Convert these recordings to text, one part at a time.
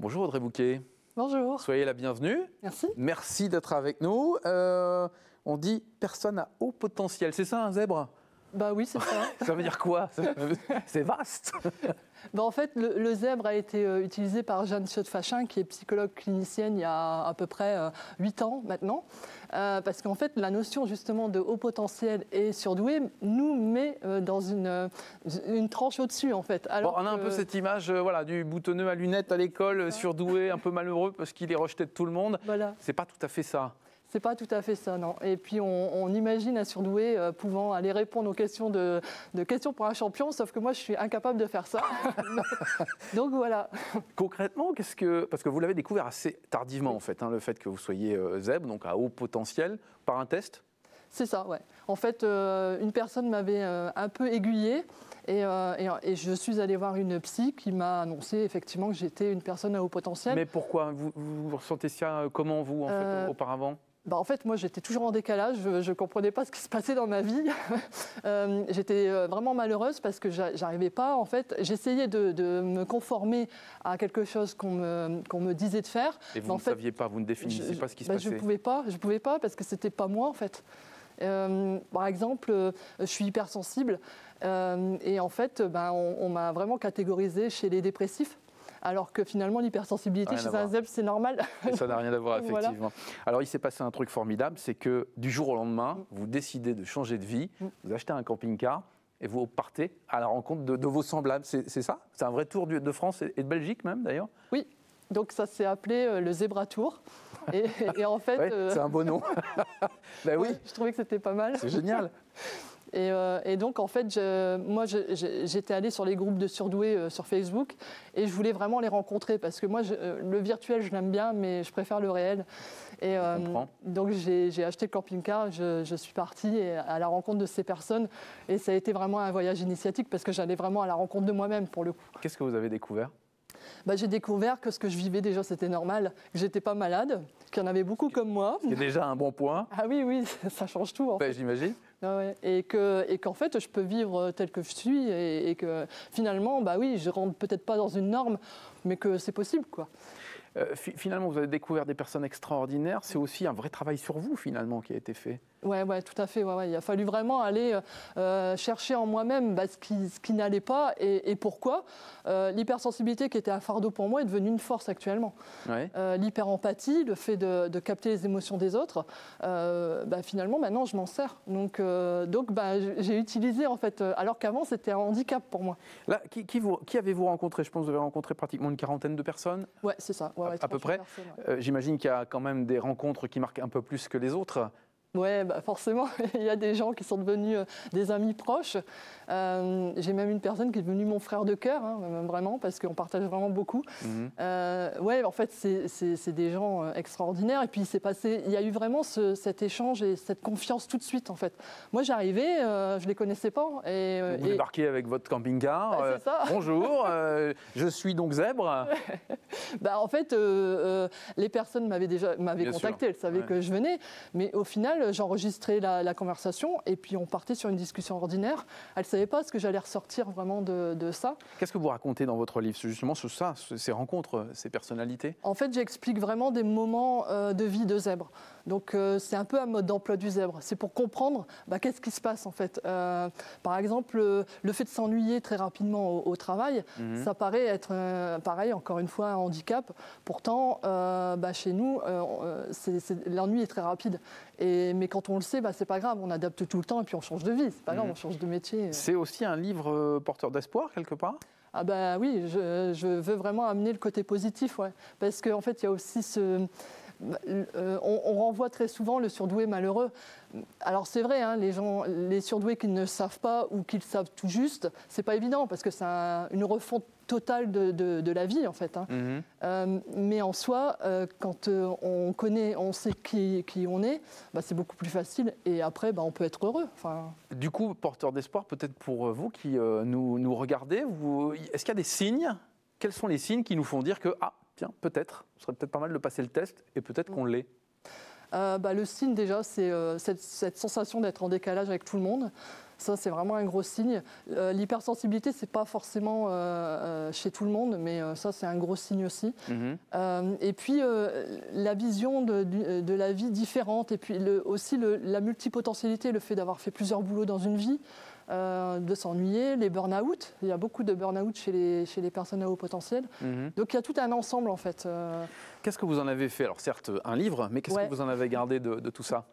Bonjour Audrey Bouquet. Bonjour. Soyez la bienvenue. Merci. Merci d'être avec nous. On dit personne à haut potentiel. C'est ça un zèbre? Bah oui, c'est ça. Ça veut dire quoi? C'est vaste. En fait, le zèbre a été utilisé par Jeanne Schott-Fachin, qui est psychologue clinicienne il y a à peu près 8 ans maintenant. Parce qu'en fait, la notion justement de haut potentiel et surdoué nous met dans une tranche au-dessus en fait. Alors on a un peu cette image voilà, du boutonneux à lunettes à l'école, surdoué, un peu malheureux parce qu'il est rejeté de tout le monde. Voilà. C'est pas tout à fait ça. C'est pas tout à fait ça, non. Et puis on imagine un surdoué pouvant aller répondre aux questions de questions pour un champion, sauf que moi je suis incapable de faire ça. Donc voilà. Concrètement, parce que vous l'avez découvert assez tardivement en fait, le fait que vous soyez zèbre, donc à haut potentiel, par un test? C'est ça, ouais. En fait, une personne m'avait un peu aiguillée et je suis allée voir une psy qui m'a annoncé effectivement que j'étais une personne à haut potentiel. Mais pourquoi? Vous ressentez ça comment vous en fait, auparavant? En fait, moi, j'étais toujours en décalage. Je ne comprenais pas ce qui se passait dans ma vie. J'étais vraiment malheureuse parce que j'arrivais pas. En fait, j'essayais de me conformer à quelque chose qu'on me disait de faire. Et vous ne saviez pas, vous ne définissiez pas ce qui se passait? Je pouvais pas parce que c'était pas moi en fait. Par exemple, je suis hypersensible et en fait, on m'a vraiment catégorisée chez les dépressifs. Alors que finalement, l'hypersensibilité chez un zèbre, c'est normal. Et ça n'a rien à voir, effectivement. Voilà. Alors, il s'est passé un truc formidable, c'est que du jour au lendemain, vous décidez de changer de vie, vous achetez un camping-car et vous partez à la rencontre de vos semblables. C'est ça? C'est un vrai tour de France et de Belgique même, d'ailleurs? Oui. Donc ça s'est appelé le Zebra Tour. Et en fait... Ouais, c'est un beau nom. Ben oui. Je trouvais que c'était pas mal. C'est génial. Et donc, en fait, moi, j'étais allée sur les groupes de surdoués sur Facebook et je voulais vraiment les rencontrer parce que moi, le virtuel, je l'aime bien, mais je préfère le réel. Et donc, j'ai acheté le camping-car, je suis partie à la rencontre de ces personnes et ça a été vraiment un voyage initiatique parce que j'allais vraiment à la rencontre de moi-même, pour le coup. Qu'est-ce que vous avez découvert? J'ai découvert que ce que je vivais déjà, c'était normal, que j'étais pas malade, qu'il y en avait beaucoup comme moi. C'est déjà un bon point. Ah oui, ça change tout. En fait. J'imagine. Ah ouais. Et qu'en fait, je peux vivre tel que je suis et que finalement, oui, je rentre peut-être pas dans une norme, mais que c'est possible, quoi. Finalement, vous avez découvert des personnes extraordinaires. C'est aussi un vrai travail sur vous, finalement, qui a été fait. Ouais, tout à fait. Ouais. Il a fallu vraiment aller chercher en moi-même ce qui n'allait pas et pourquoi. L'hypersensibilité, qui était un fardeau pour moi, est devenue une force actuellement. Ouais. L'hyperempathie, le fait de capter les émotions des autres, finalement, maintenant, je m'en sers. Donc j'ai utilisé, en fait, alors qu'avant, c'était un handicap pour moi. Là, qui avez-vous rencontré? Je pense que vous avez rencontré pratiquement une quarantaine de personnes. Ouais, c'est ça. Ouais, à peu près. J'imagine qu'il y a quand même des rencontres qui marquent un peu plus que les autres. Oui, forcément, il y a des gens qui sont devenus des amis proches. J'ai même une personne qui est devenue mon frère de cœur, vraiment, parce qu'on partage vraiment beaucoup. En fait, c'est des gens extraordinaires. Et puis, il y a eu vraiment cet échange et cette confiance tout de suite, en fait. Moi, j'arrivais, je ne les connaissais pas. Vous débarquez avec votre camping-car. C'est ça. Bonjour, je suis donc zèbre. En fait, les personnes m'avaient contacté, elles savaient que je venais. Mais au final, j'enregistrais la conversation et puis on partait sur une discussion ordinaire. Elle ne savait pas ce que j'allais ressortir vraiment de ça. Qu'est-ce que vous racontez dans votre livre, justement, sur ça, ces rencontres, ces personnalités? En fait, j'explique vraiment des moments de vie de zèbre. Donc, c'est un peu un mode d'emploi du zèbre. C'est pour comprendre qu'est-ce qui se passe, en fait. Par exemple, le fait de s'ennuyer très rapidement au travail, ça paraît être, pareil, encore une fois, un handicap. Pourtant, chez nous, l'ennui est très rapide. Mais quand on le sait, c'est pas grave, on adapte tout le temps et puis on change de vie. C'est pas grave, on change de métier. C'est aussi un livre porteur d'espoir, quelque part? Ah oui, je veux vraiment amener le côté positif, ouais. Parce qu'en fait, il y a aussi on renvoie très souvent le surdoué malheureux. Alors c'est vrai, les surdoués qui ne savent pas ou qui le savent tout juste, c'est pas évident parce que c'est une refonte totale de la vie en fait. Mais en soi, quand on sait qui on est, c'est beaucoup plus facile et après on peut être heureux. Du coup, porteur d'espoir, peut-être pour vous qui nous regardez, est-ce qu'il y a des signes? Quels sont les signes qui nous font dire que tiens, peut-être, ce serait peut-être pas mal de passer le test et peut-être qu'on l'est? Le signe déjà, c'est cette sensation d'être en décalage avec tout le monde. Ça, c'est vraiment un gros signe. L'hypersensibilité, ce n'est pas forcément chez tout le monde, mais ça, c'est un gros signe aussi. Et puis, la vision de la vie différente, et puis aussi la multipotentialité, le fait d'avoir fait plusieurs boulots dans une vie, de s'ennuyer, les burn-out. Il y a beaucoup de burn-out chez les personnes à haut potentiel. Donc, il y a tout un ensemble, en fait. Qu'est-ce que vous en avez fait? Alors, certes, un livre, mais qu'est-ce que vous en avez gardé de tout ça?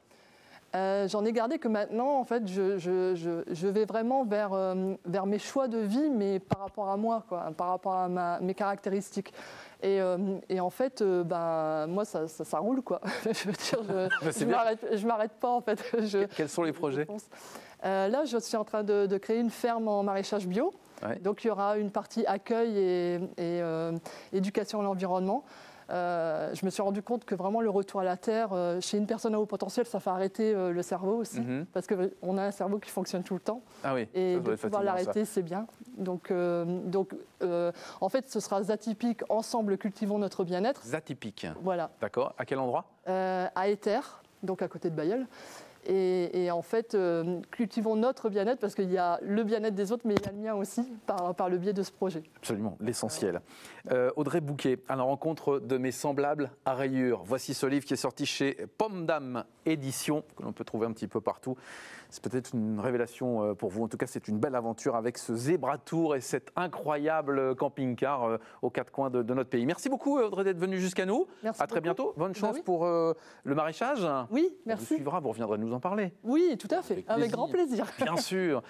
J'en ai gardé que maintenant, en fait, je vais vraiment vers mes choix de vie, mais par rapport à moi, quoi, par rapport à mes caractéristiques. Et en fait, moi, ça roule, quoi. Je veux dire, je m'arrête pas, en fait. Quels sont les projets? Là, je suis en train de créer une ferme en maraîchage bio. Ouais. Donc, il y aura une partie accueil et éducation à l'environnement. Je me suis rendu compte que vraiment le retour à la Terre, chez une personne à haut potentiel, ça fait arrêter le cerveau aussi, parce qu'on a un cerveau qui fonctionne tout le temps. Ah oui, et de pouvoir l'arrêter, c'est bien. Donc en fait, ce sera Zatypique, ensemble cultivons notre bien-être. Zatypique. Voilà. D'accord. À quel endroit? À Éther, donc à côté de Bailleul. Et en fait, cultivons notre bien-être parce qu'il y a le bien-être des autres, mais il y a le mien aussi par le biais de ce projet. Absolument, l'essentiel. Audrey Bouquet, à la rencontre de mes semblables à rayures. Voici ce livre qui est sorti chez Pomme d'Âme Édition, que l'on peut trouver un petit peu partout. C'est peut-être une révélation pour vous. En tout cas, c'est une belle aventure avec ce Zébratour et cet incroyable camping-car aux quatre coins de notre pays. Merci beaucoup, Audrey, d'être venue jusqu'à nous. Merci. À très bientôt. Bonne chance pour le maraîchage. Oui, merci. On vous suivra, vous reviendrez nous en parler. Oui, tout à fait. Avec grand plaisir. Bien sûr.